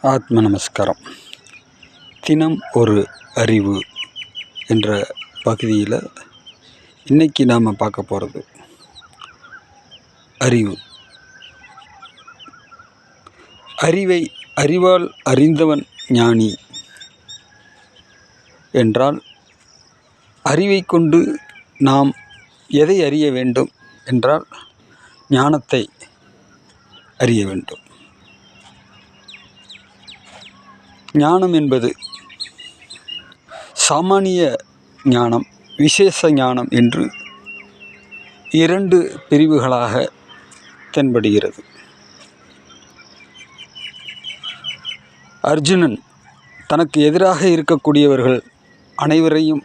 ஆத்ம நமஸ்காரம். தினம் ஒரு அறிவு என்ற பகுதியில் இன்றைக்கி நாம் பார்க்க போகிறது அறிவு. அறிவை அறிவால் அறிந்தவன் ஞானி என்றால், அறிவை கொண்டு நாம் எதை அறிய வேண்டும் என்றால் ஞானத்தை அறிய வேண்டும். ஞானம் என்பது சாமானிய ஞானம், விசேஷ ஞானம் என்று இரண்டு பிரிவுகளாக தென்படுகிறது. அர்ஜுனன் தனக்கு எதிராக இருக்கக்கூடியவர்கள் அனைவரையும்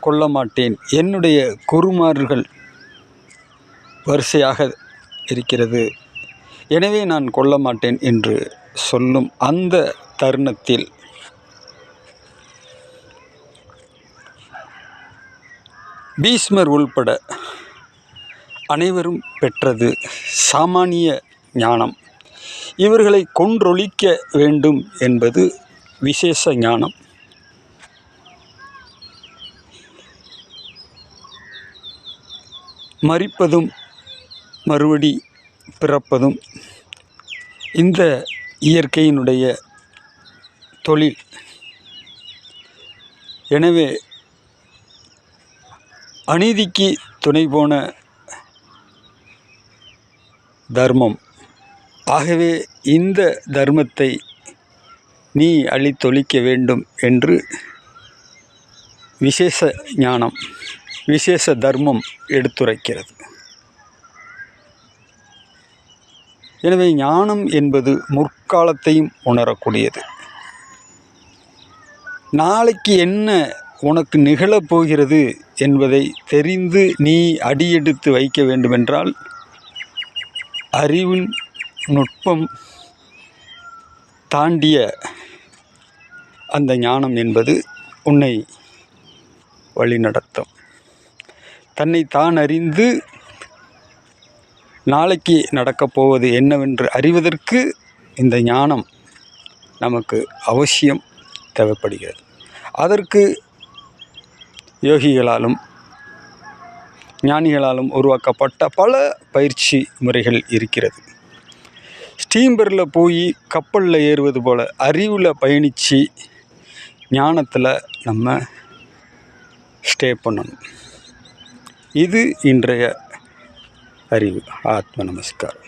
கொல்ல மாட்டேன், என்னுடைய குருமார்கள் வரிசையாக இருக்கிறது, எனவே நான் கொல்ல மாட்டேன் என்று சொல்லும் அந்த தருணத்தில் பீஷ்மர் உள்பட அனைவரும் பெற்றது சாமானிய ஞானம். இவர்களை கொன்றொழிக்க வேண்டும் என்பது விசேஷ ஞானம். மரிப்பதும் மறுபடி பிறப்பதும் இந்த இயற்கையினுடைய தொழில். எனவே அநீதிக்கு துணை போன தர்மம். ஆகவே இந்த தர்மத்தை நீ அழித்தொழிக்க வேண்டும் என்று விசேஷ ஞானம், விசேஷ தர்மம் எடுத்துரைக்கிறது. எனவே ஞானம் என்பது முற்காலத்தையும் உணரக்கூடியது. நாளைக்கு என்ன உனக்கு நிகழப்போகிறது என்பதை தெரிந்து நீ அடியெடுத்து வைக்க வேண்டுமென்றால் அறிவின் நுட்பம் தாண்டிய அந்த ஞானம் என்பது உன்னை வழிநடத்தும். தன்னை தான் அறிந்து நாளைக்கு நடக்கப் போவது என்னவென்று அறிவதற்கு இந்த ஞானம் நமக்கு அவசியம் தேவைப்படுகிறது. அதற்கு யோகிகளாலும் ஞானிகளாலும் உருவாக்கப்பட்ட பல பயிற்சி முறைகள் இருக்கிறது. ஸ்டீம்பரில் போய் கப்பலில் ஏறுவது போல் அறிவில் பயணித்து ஞானத்தில் நம்ம ஸ்டே பண்ணணும். இது இன்றைய அறிவு. ஆத்ம நமஸ்காரம்.